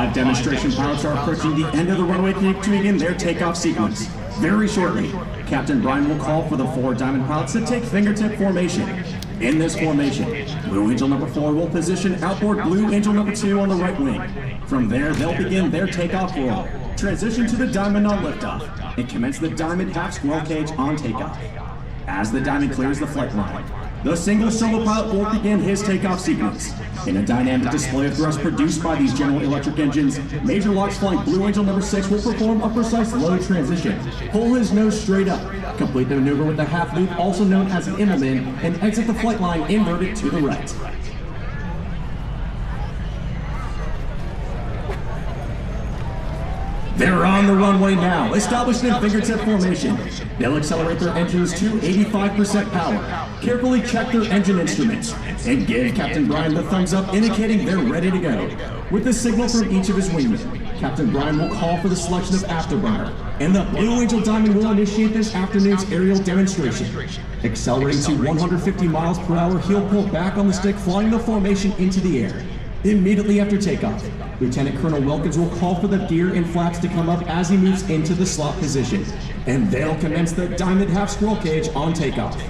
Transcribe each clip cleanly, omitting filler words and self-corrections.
5 demonstration pilots are approaching the end of the runway to begin their takeoff sequence. Very shortly, Captain Brian will call for the 4 Diamond pilots to take fingertip formation. In this formation, Blue Angel number 4 will position outboard Blue Angel number 2 on the right wing. From there, they'll begin their takeoff roll, transition to the Diamond on liftoff, and commence the Diamond half squirrel cage on takeoff. As the Diamond clears the flight line, the single solo pilot will begin his takeoff sequence. In a dynamic display of thrust produced by these General Electric engines, Major Locks flying Blue Angel number 6 will perform a precise low transition, pull his nose straight up, complete the maneuver with the half loop, also known as an Immelman, and exit the flight line inverted to the right. They're on the runway now, established in fingertip formation. They'll accelerate their engines to 85% power, carefully check their engine instruments, and give Captain Brian the thumbs up indicating they're ready to go. With the signal from each of his wingmen, Captain Brian will call for the selection of afterburner, and the Blue Angel Diamond will initiate this afternoon's aerial demonstration. Accelerating to 150 miles per hour, he'll pull back on the stick, flying the formation into the air. Immediately after takeoff, Lieutenant Colonel Wilkins will call for the gear and flaps to come up as he moves into the slot position, and they'll commence the Diamond half squirrel cage on takeoff.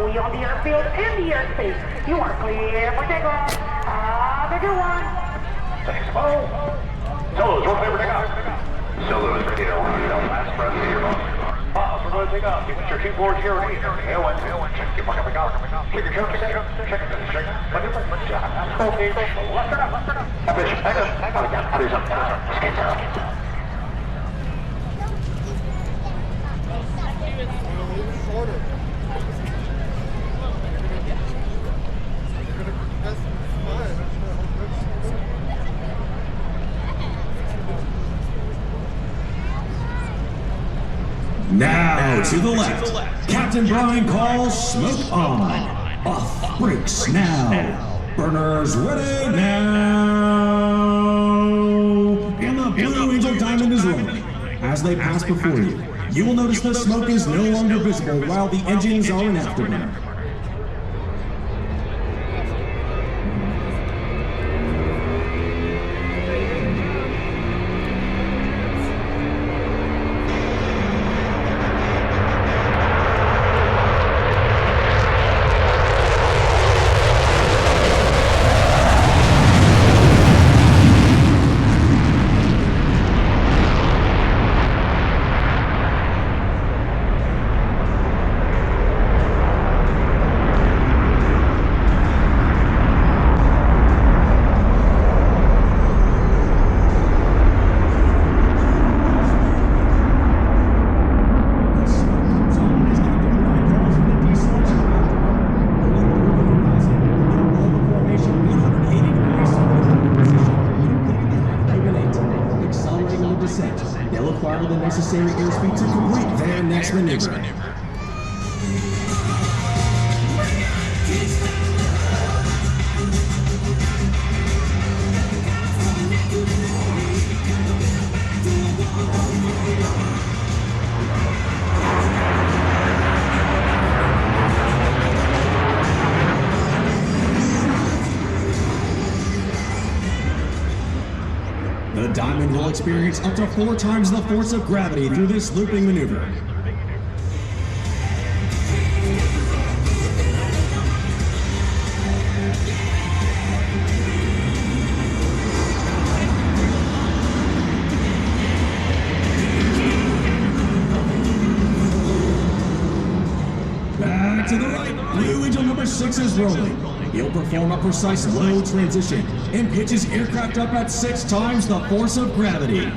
We on the airfield and the airspace. You are clear for takeoff. Bigger one. Thanks, Bo. Solos, we're clear for takeoff. Solos, ready to launch. Last breath of your boss. We're going to take off. Give us your 240 Tailwind. Check your fucking out. Keep your check. Check. Okay, left it up. How do you something? Let's get down. Now to the left, Captain Brian calls smoke on. Off brakes now. Burners ready now. And the Blue Angel Diamond is rolling. As they pass before you, you will notice the smoke is no longer visible while the engines are in afterburner. They'll acquire the necessary airspeed to complete their next maneuver. The Diamond will experience up to 4 times the force of gravity through this looping maneuver. Back to the right, Blue Angel number 6 is rolling. He'll perform a precise low transition and pitch his aircraft up at 6 times the force of gravity.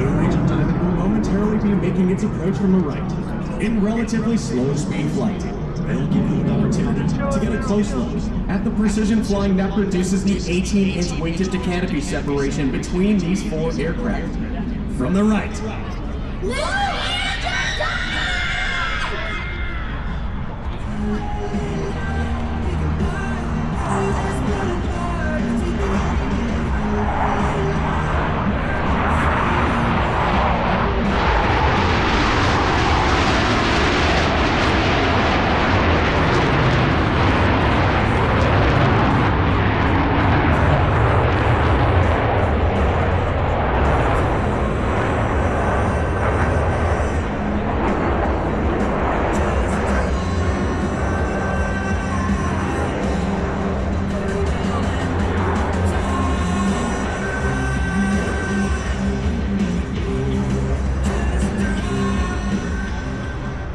Blue Angel Diamond will momentarily be making its approach from the right. In relatively slow speed flight, they'll give you an opportunity to get a close look at the precision flying that produces the 18-inch wingtip to canopy separation between these four aircraft. From the right,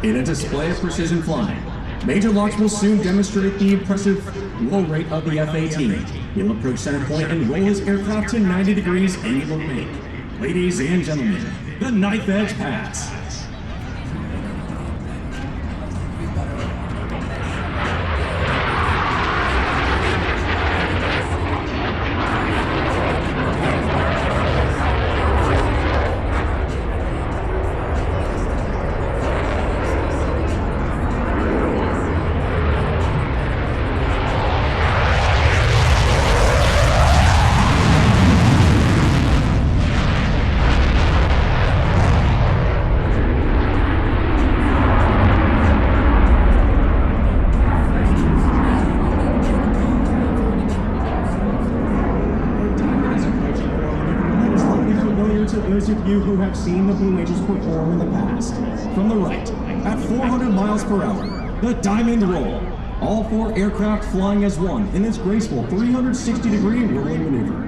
in a display of precision flying, Major Locks will soon demonstrate the impressive roll rate of the F-18. He'll approach center point and roll his aircraft to 90 degrees angle make. Ladies and gentlemen, the Knife Edge Pass. Those of you who have seen the Blue Angels perform in the past. From the right, at 400 miles per hour, the Diamond Roll. All four aircraft flying as one in this graceful 360-degree rolling maneuver.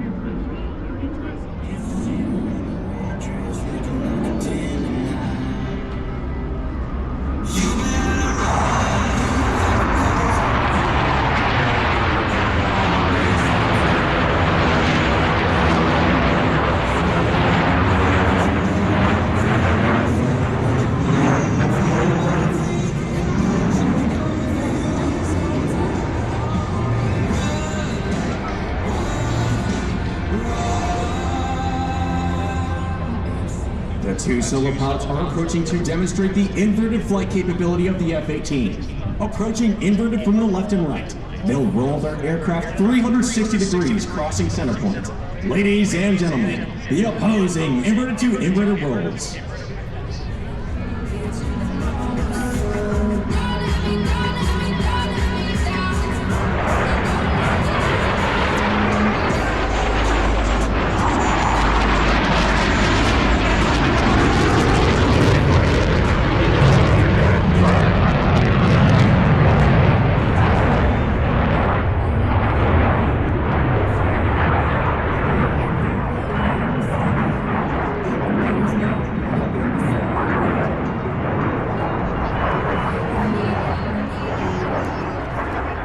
The two solo pilots are approaching to demonstrate the inverted flight capability of the F-18. Approaching inverted from the left and right, they'll roll their aircraft 360 degrees, crossing center point. Ladies and gentlemen, the opposing inverted to inverted rolls.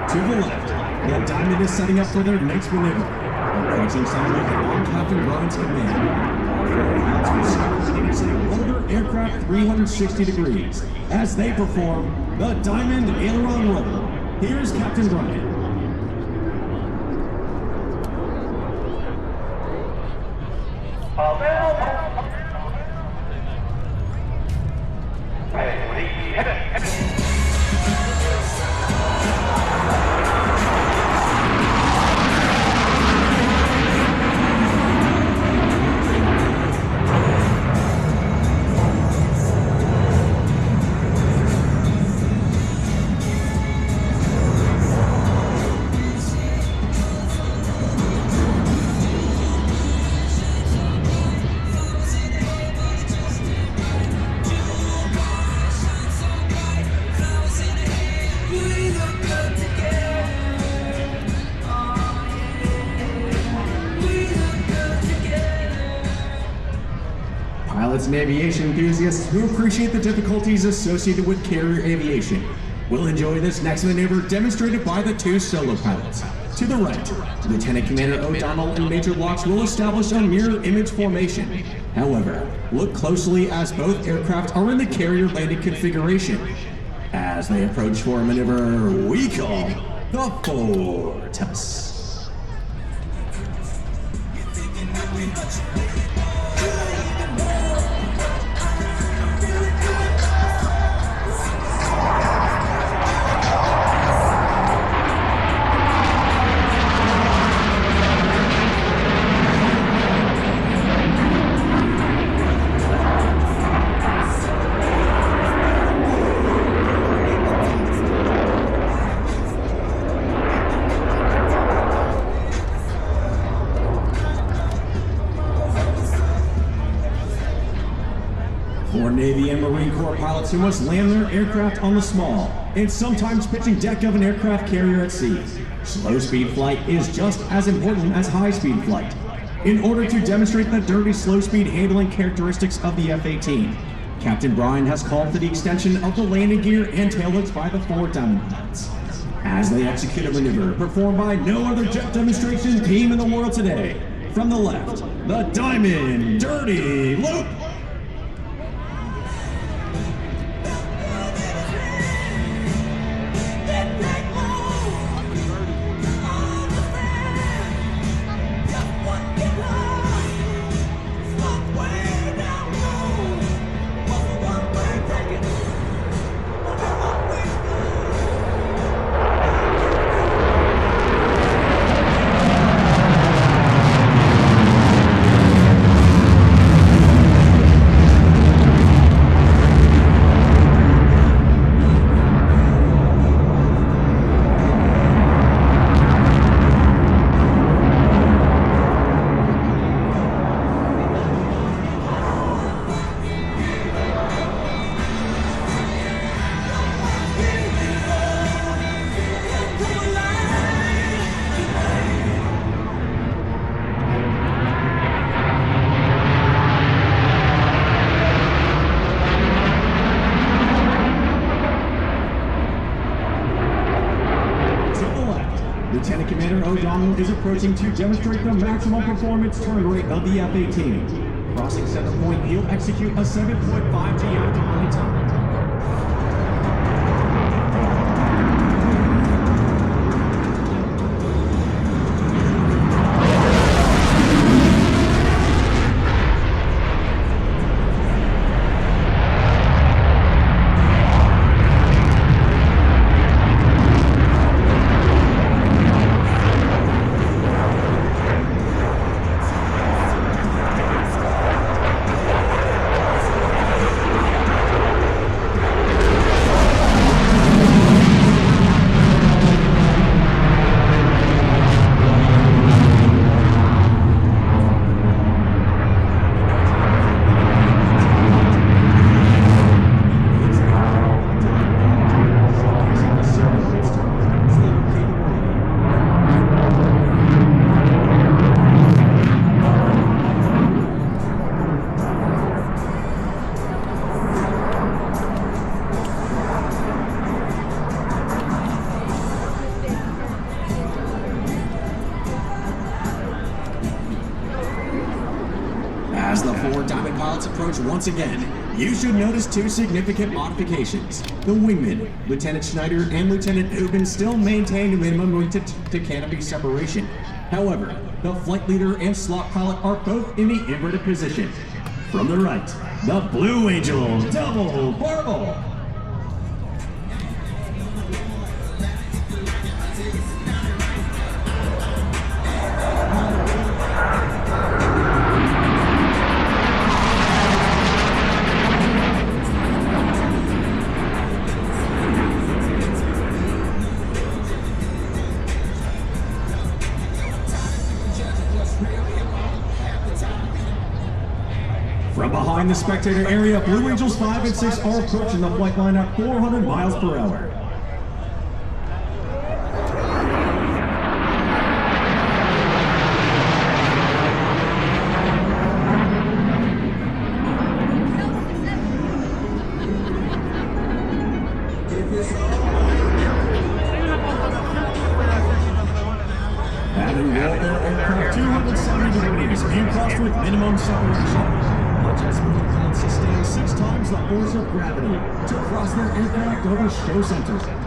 To the left, the Diamond is setting up for their next maneuver. Approaching center with on Captain Brian's command. Roll their aircraft 360 degrees as they perform the Diamond Aileron Roll. Here's Captain Brian. Pilots and aviation enthusiasts who appreciate the difficulties associated with carrier aviation will enjoy this next maneuver demonstrated by the two solo pilots. To the right, Lieutenant Commander O'Donnell and Major Locks will establish a mirror image formation However, look closely as both aircraft are in the carrier landing configuration. As they approach for a maneuver we call the Fortress. For Navy and Marine Corps pilots who must land their aircraft on the small and sometimes pitching deck of an aircraft carrier at sea, slow-speed flight is just as important as high-speed flight. In order to demonstrate the dirty slow-speed handling characteristics of the F-18, Captain Brian has called for the extension of the landing gear and tailhooks by the 4 Diamond pilots, as they execute a maneuver performed by no other jet demonstration team in the world today. From the left, the Diamond Dirty Loop. Lieutenant Commander O'Donnell is approaching to demonstrate the maximum performance turn rate of the F-18. Crossing center point, he'll execute a 7.5 G afterburning time. As the 4 Diamond pilots approach once again, you should notice 2 significant modifications. The wingmen, Lieutenant Schneider and Lieutenant Ubin, still maintain minimum wing to canopy separation. However, the flight leader and slot pilot are both in the inverted position. From the right, the Blue Angel Double Purple. From behind the spectator area, Blue Angels 5 and 6 are approaching the flight line at 400 miles per hour. Having rolled their aircraft 270 degrees and crossed with minimum separation, Just pilots sustain 6 times the force of gravity to cross their aircraft over show center.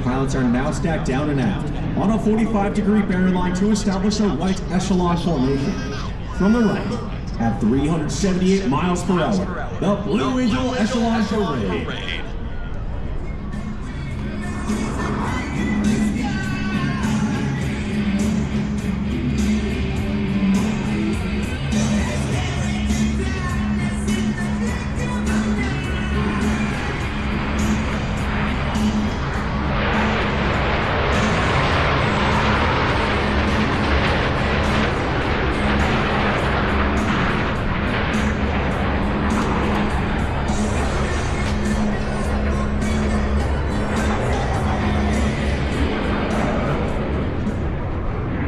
Pilots are now stacked down and aft on a 45-degree bearing line to establish a right echelon formation. From the right, at 378 miles per hour, the Blue Angel Echelon Parade.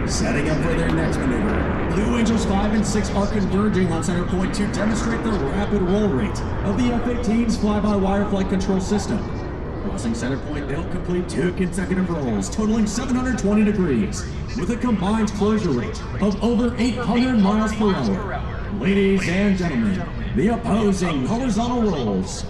Setting up for their next maneuver, Blue Angels 5 and 6 are converging on center point to demonstrate the rapid roll rate of the F-18's fly-by-wire flight control system. Crossing center point, they'll complete 2 consecutive rolls, totaling 720 degrees, with a combined closure rate of over 800 miles per hour. Ladies and gentlemen, the opposing horizontal rolls.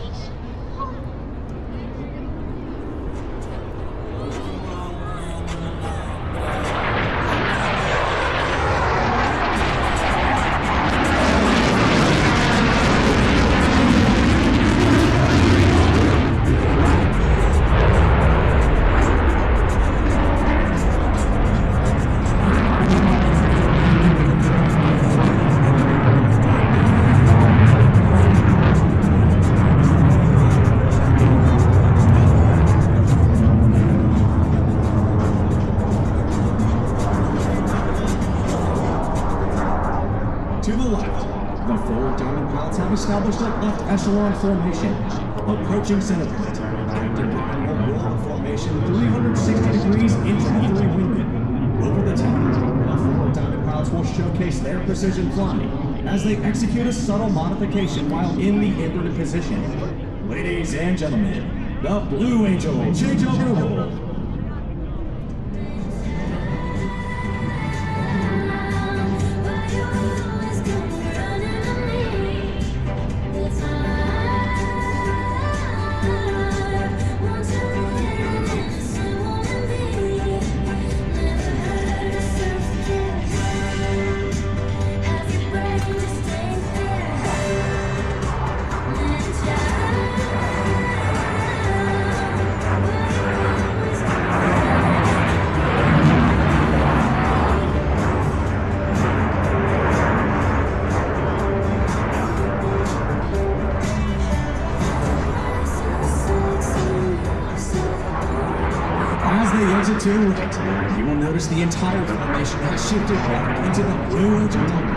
To the left, the 4 Diamond pilots have established a left echelon formation. Approaching center point, Captain Brian will roll the formation 360 degrees into the 3 wingman. Over the top, the 4 Diamond pilots will showcase their precision flying as they execute a subtle modification while in the inverted position. Ladies and gentlemen, the Blue Angel changeover roll. To the right, you will notice the entire formation has shifted back into the Blue Angel Diamond.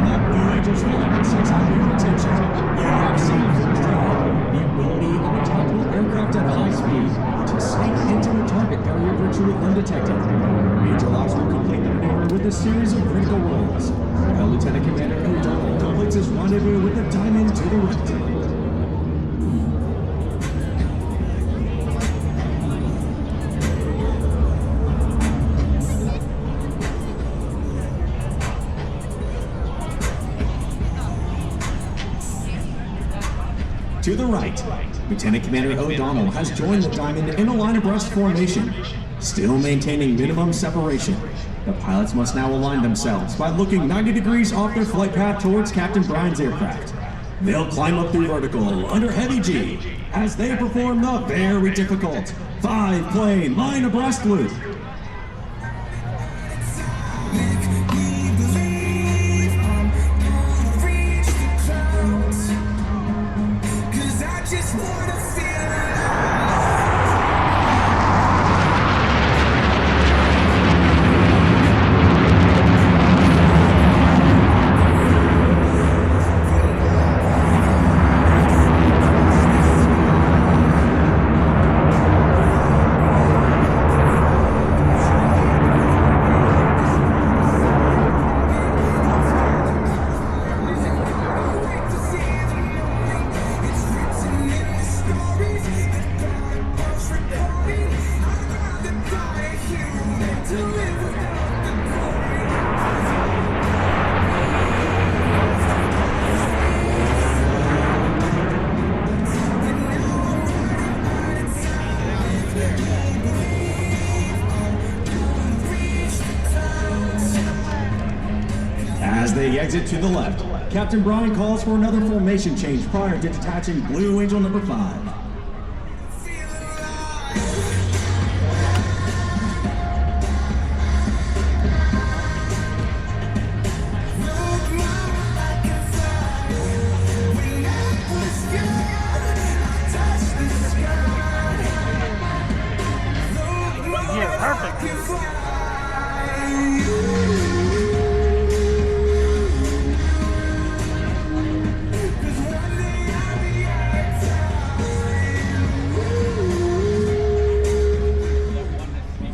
That Blue Angel's flight sets out your attention. You have seen firsthand the ability of a tactical aircraft at high speed to sneak into a target area virtually undetected. Angel Ops will complete the maneuver with a series of vertical rolls, while Lieutenant Commander O'Donnell completes his rendezvous with the Diamond to the right. To the right, Lieutenant Commander O'Donnell has joined the Diamond in a line abreast formation, still maintaining minimum separation. The pilots must now align themselves by looking 90 degrees off their flight path towards Captain Brian's aircraft. They'll climb up through vertical under heavy G as they perform the very difficult 5-plane line abreast loop. they exit to the left, Captain Brian calls for another formation change prior to detaching Blue Angel number 5.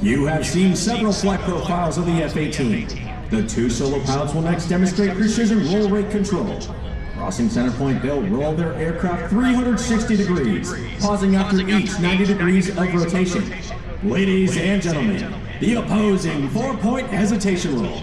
You have seen several flight profiles of the F-18. The 2 solo pilots will next demonstrate precision roll rate control. Crossing center point, they'll roll their aircraft 360 degrees, pausing after each 90 degrees of rotation. Ladies and gentlemen, the opposing 4-point hesitation roll.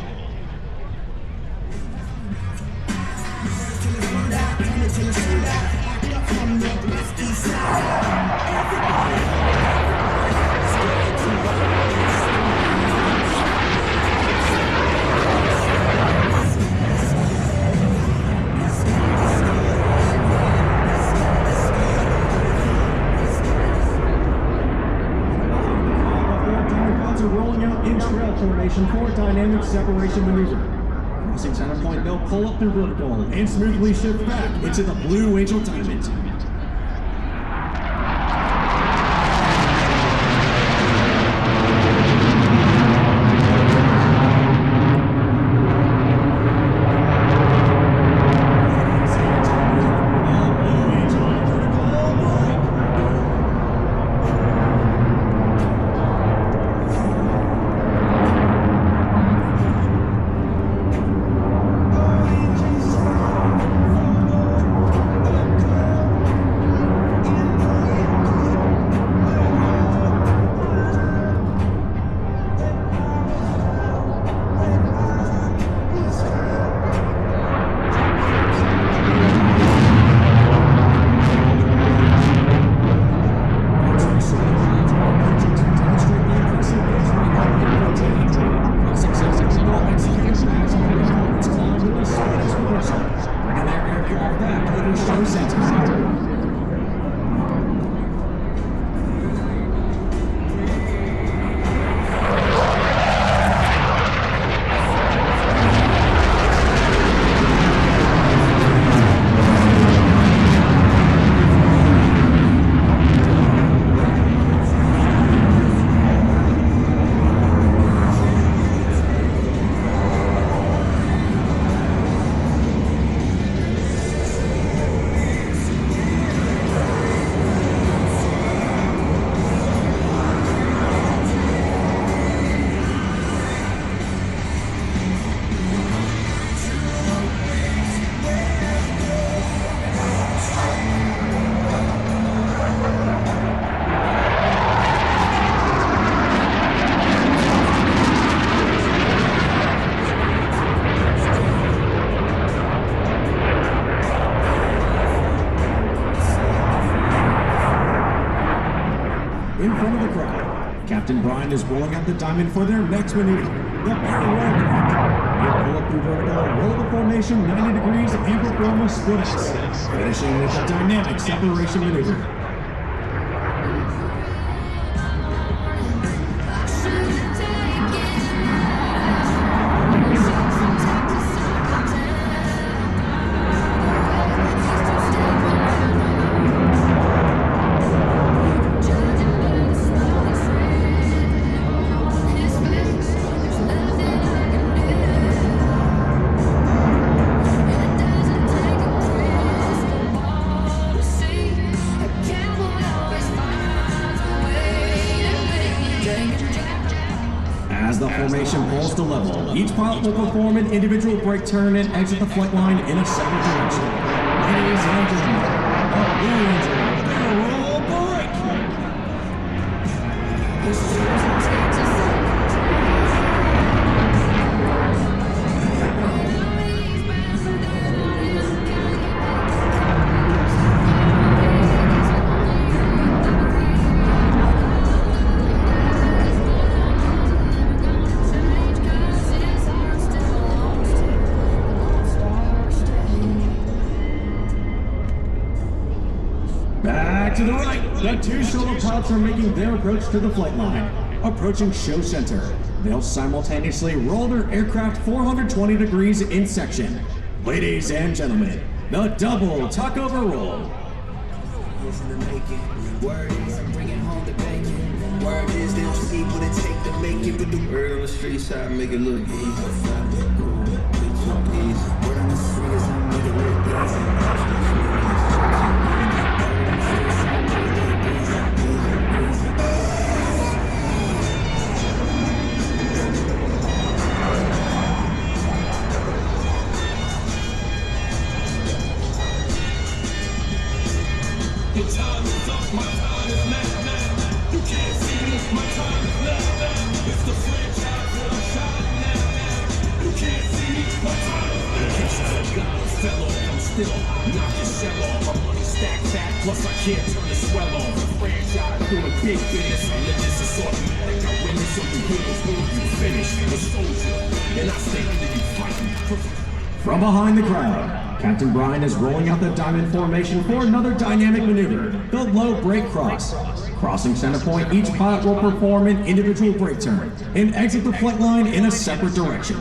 For dynamic separation maneuver. Crossing center point, they'll pull up through vertical and smoothly shift back into the Blue Angel Diamond. In front of the crowd, Captain Brian is rolling out the diamond for their next maneuver, the barrel roll crack. He'll pull up through vertical, roll the formation 90 degrees, and perform a split X, finishing with a dynamic separation maneuver. As the formation pulls to level, each pilot will perform an individual brake turn and exit the flight line in a separate direction. Ladies and gentlemen, a Blue Angel barrel roll brake! to the right, the two solo pilots are making their approach to the flight line. Approaching show center, they'll simultaneously roll their aircraft 420 degrees in section. Ladies and gentlemen, the double tuck-over roll. Word is I'm bringing home the bacon. Word is they don't see what it take to make it. But the word on the street side make it look easy. Word on the street is I make it look easy. Plus I can't turn the swell on. The franchise doing big business. Religious is automatic. I win this on the heels. When you finish, a soldier. And I stay under you fighting. From behind the crowd, Captain Brian is rolling out the diamond formation for another dynamic maneuver, the low brake cross. Crossing center point, each pilot will perform an individual brake turn and exit the flight line in a separate direction.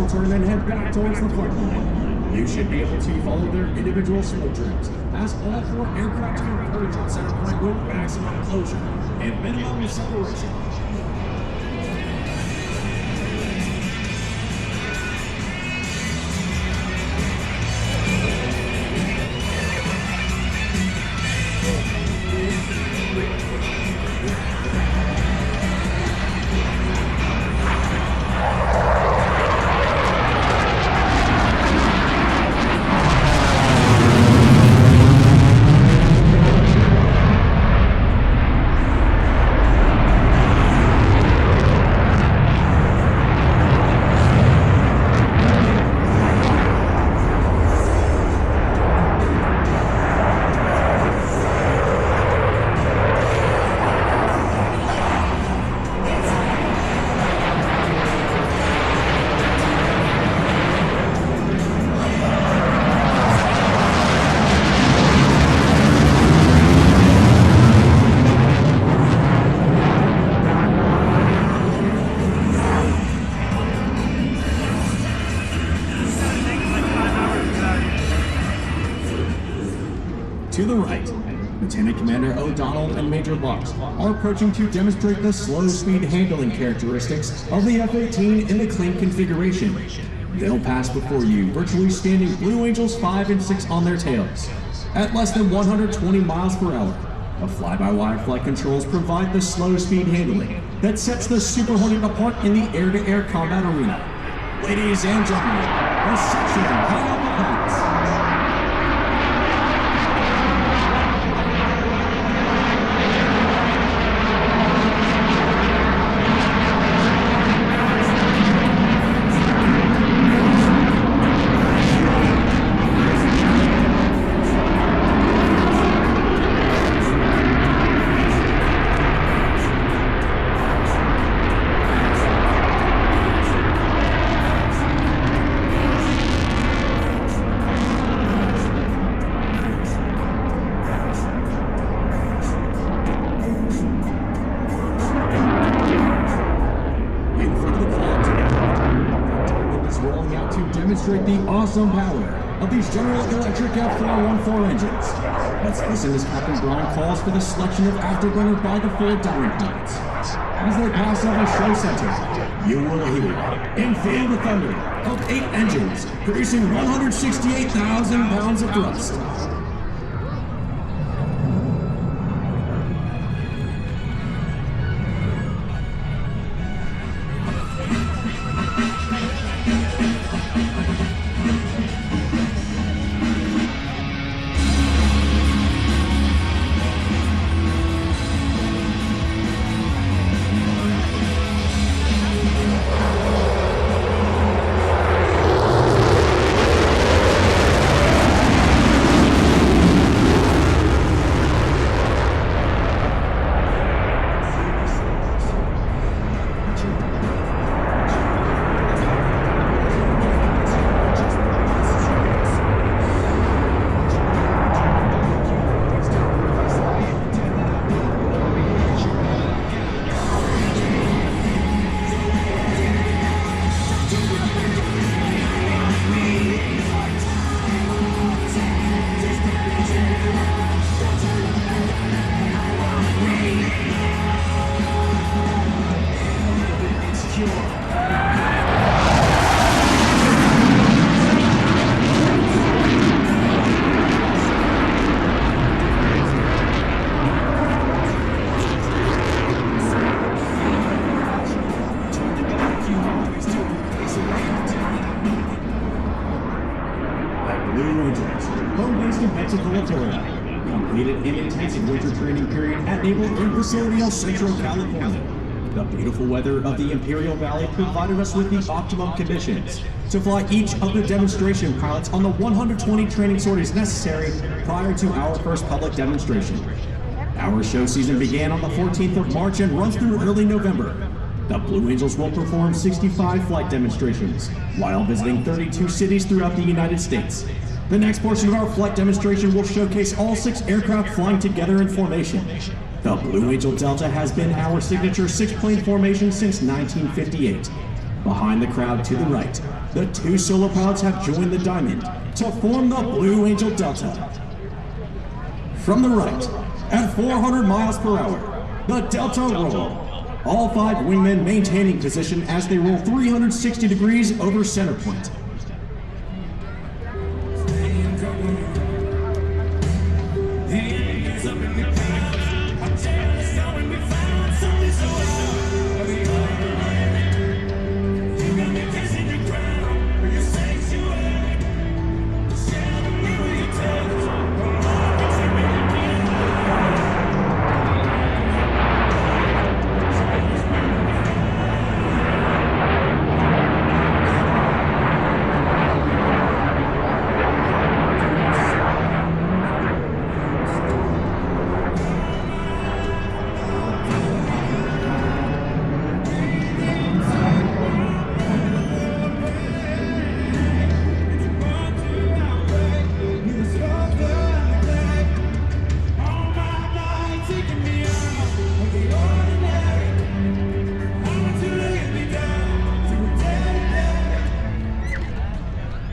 Turn and head back towards the flight line. You should be able to follow their individual smoke trims, as all four aircraft converge at center point with maximum closure and minimum separation. To the right, Lieutenant Commander O'Donnell and Major Lux are approaching to demonstrate the slow speed handling characteristics of the F-18 in the clean configuration. They'll pass before you, virtually standing Blue Angels 5 and 6 on their tails. At less than 120 miles per hour, the fly-by-wire flight controls provide the slow speed handling that sets the Super Hornet apart in the air-to-air combat arena. Ladies and gentlemen, the section high up the pilots. The awesome power of these General Electric F414 engines. Let's listen as Captain Brian calls for the selection of afterburner by the four diamond pilots. As they pass over show center, you will hear and feel the thunder of 8 engines producing 168,000 pounds of thrust. Blue Angels, home base in Pensacola, Florida. Completed an intensive winter training period at Naval Air Facility El Centro, California. The beautiful weather of the Imperial Valley provided us with the optimum conditions to fly each of the demonstration pilots on the 120 training sorties necessary prior to our first public demonstration. Our show season began on the 14th of March and runs through early November. The Blue Angels will perform 65 flight demonstrations while visiting 32 cities throughout the United States. The next portion of our flight demonstration will showcase all 6 aircraft flying together in formation. The Blue Angel Delta has been our signature 6-plane formation since 1958. Behind the crowd to the right, the 2 solo pilots have joined the Diamond to form the Blue Angel Delta. From the right, at 400 miles per hour, the Delta roll. All 5 wingmen maintaining position as they roll 360 degrees over center point.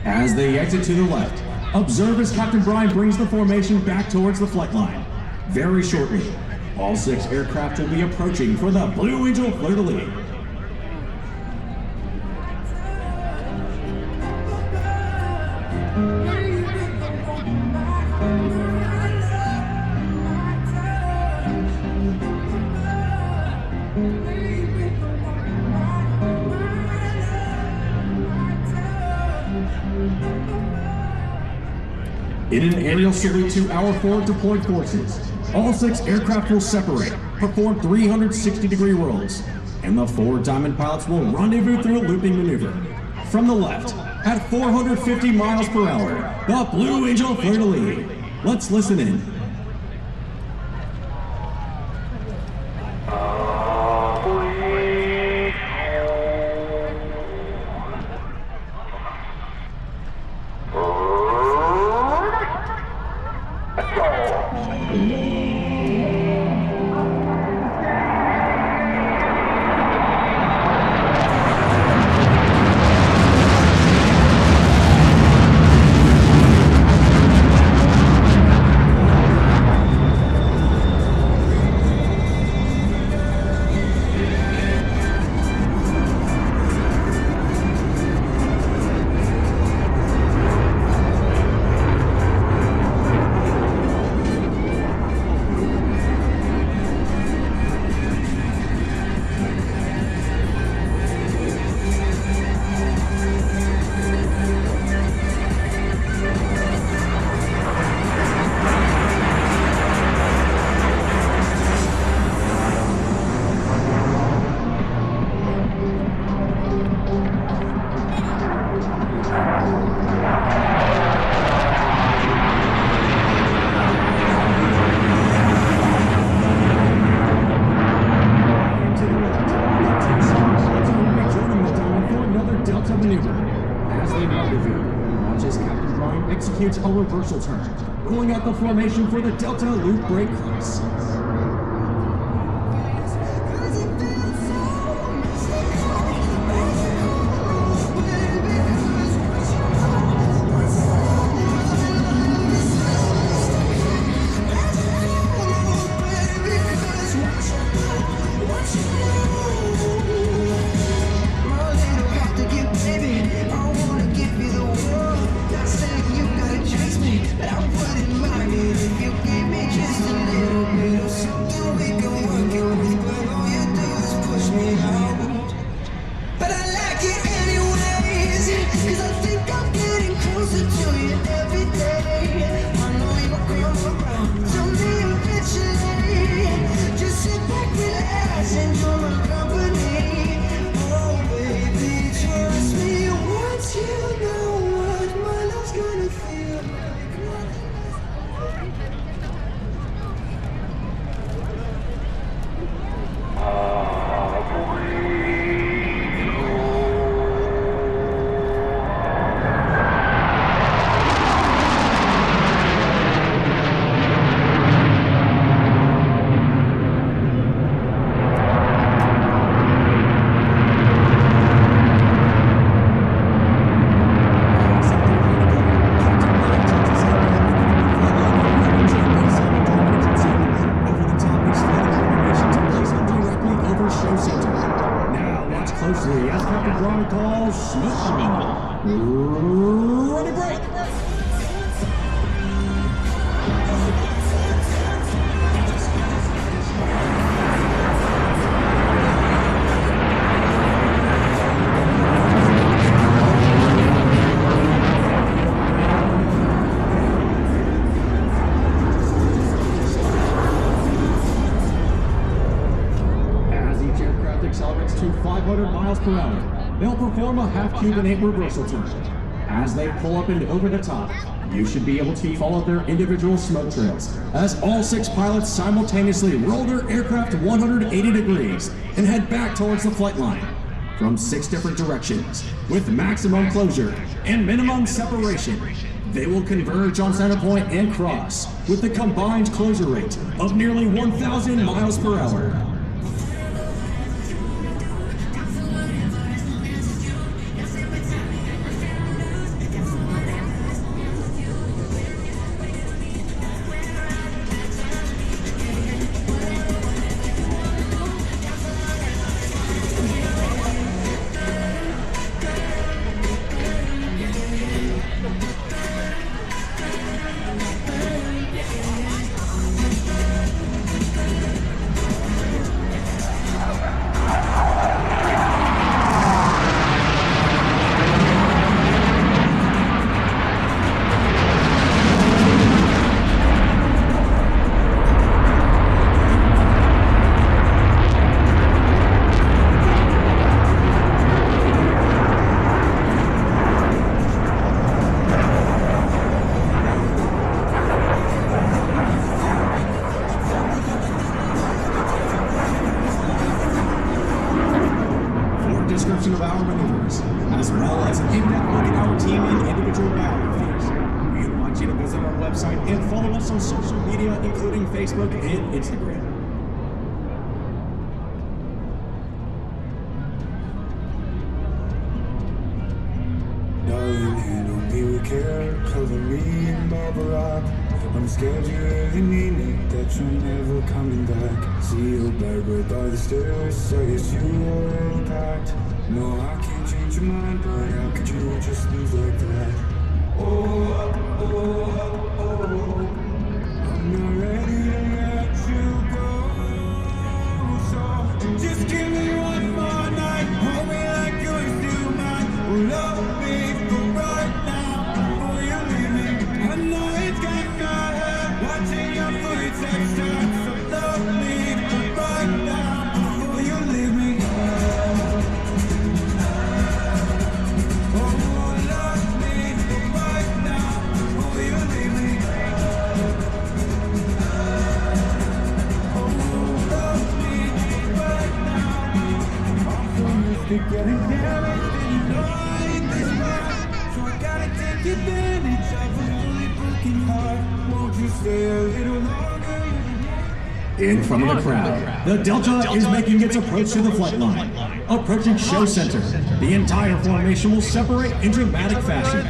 As they exit to the left, observe as Captain Brian brings the formation back towards the flight line. Very shortly, all 6 aircraft will be approaching for the Blue Angel fleur-de-lis. In an aerial salute to our forward deployed forces, all 6 aircraft will separate, perform 360-degree rolls, and the 4 Diamond pilots will rendezvous through a looping maneuver. From the left, at 450 miles per hour, the Blue Angel fleur-de-lis. Let's listen in. Executes a reversal turn, pulling out the formation for the Delta loop break cross. But I'm putting mine in if you give me just a little bit of gentlemen, ready break. As each aircraft accelerates to 500 miles per hour, they'll perform a half-Cuban 8 reversal turn. As they pull up and over the top, you should be able to follow their individual smoke trails, as all 6 pilots simultaneously roll their aircraft 180 degrees and head back towards the flight line from 6 different directions, with maximum closure and minimum separation. They will converge on center point and cross with the combined closure rate of nearly 1,000 miles per hour. Description of our maneuvers, as well as an in-depth look at our team and individual biographies. We invite you to visit our website and follow us on social media, including Facebook and Instagram. Darling, handle me with care, cover me in bubble wrap. I'm scared you really mean it, that you're never coming back. See you back right by the stairs, I guess you are packed. No, I can't change your mind, but how could you just lose like that? Oh, oh, oh, I'm not ready to let you go. So just give me one more night, hold me like you used to mine. Oh, love me for right now, before you leave me. I know it's got my head, watching your footsteps start. So love me for right now, before you leave me. Getting damaged and you know I ain't this much, so I gotta take advantage of a fully broken heart. Won't you stay a little longer? In front of the crowd, the Delta is making its approach to the flight line. Approaching show center, the entire formation will separate in dramatic fashion.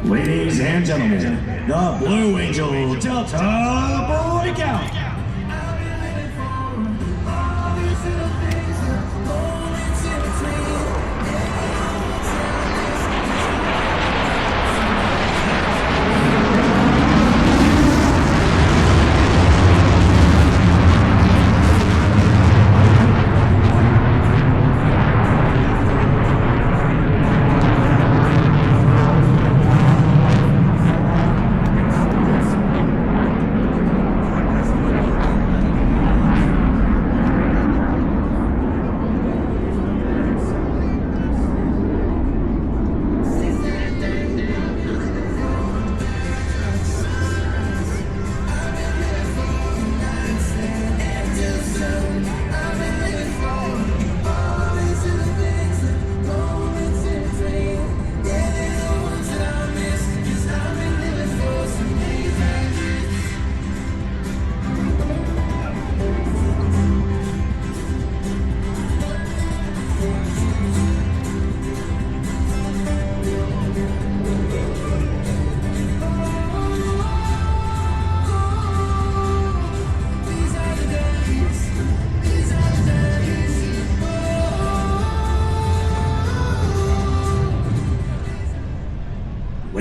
Ladies and gentlemen, the Blue Angel Delta Breakout!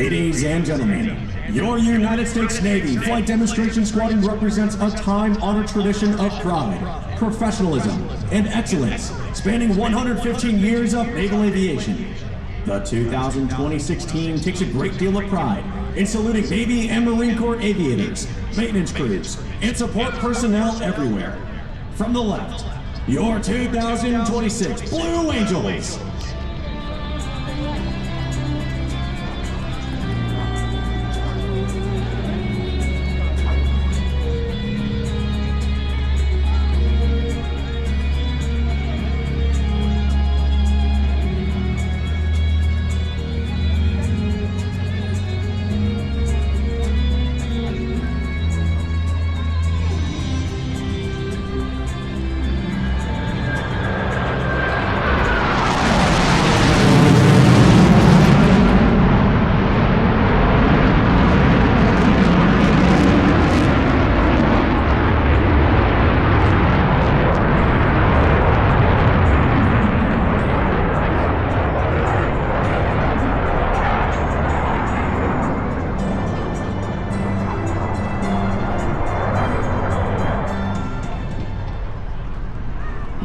Ladies and gentlemen, your United States Navy Flight Demonstration Squadron represents a time-honored tradition of pride, professionalism, and excellence, spanning 115 years of naval aviation. The 2026 team takes a great deal of pride in saluting Navy and Marine Corps aviators, maintenance crews, and support personnel everywhere. From the left, your 2026 Blue Angels.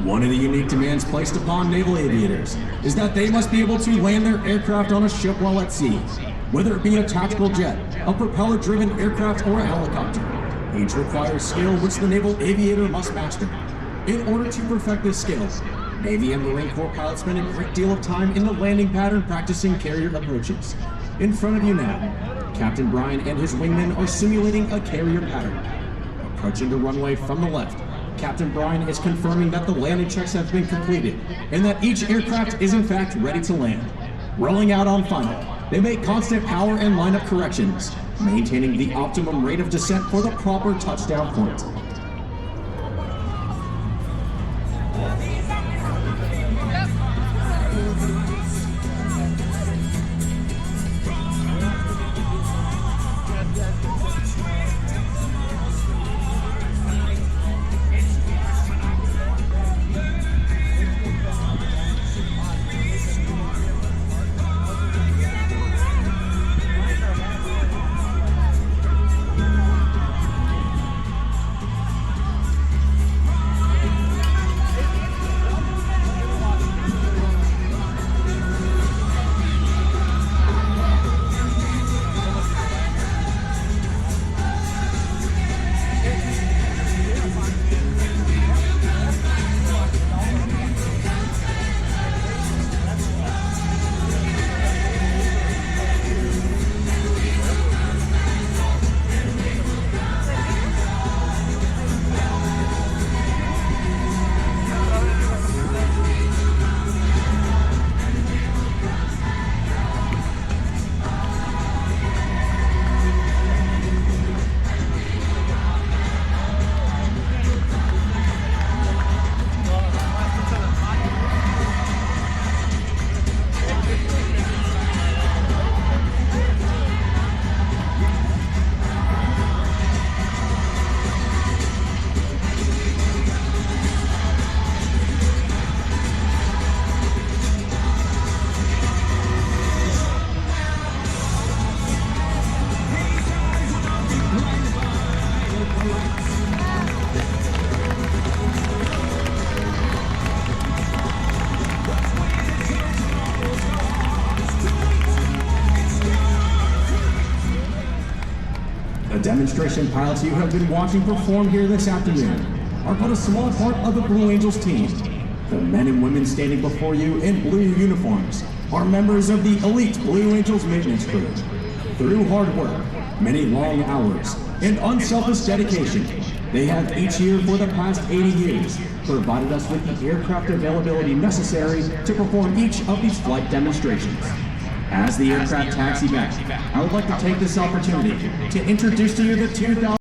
One of the unique demands placed upon naval aviators is that they must be able to land their aircraft on a ship while at sea, whether it be a tactical jet, a propeller-driven aircraft, or a helicopter. Each requires skill which the naval aviator must master. In order to perfect this skill, Navy and Marine Corps pilots spend a great deal of time in the landing pattern practicing carrier approaches. In front of you now, Captain Brian and his wingmen are simulating a carrier pattern. Approaching the runway from the left, Captain Brian is confirming that the landing checks have been completed and that each aircraft is in fact ready to land. Rolling out on final, they make constant power and lineup corrections, maintaining the optimum rate of descent for the proper touchdown point. The demonstration pilots you have been watching perform here this afternoon are but a small part of the Blue Angels team. The men and women standing before you in blue uniforms are members of the elite Blue Angels maintenance crew. Through hard work, many long hours, and unselfish dedication, they have each year for the past 80 years provided us with the aircraft availability necessary to perform each of these flight demonstrations. As the aircraft taxi back, I would like to take this opportunity to introduce to you the 2000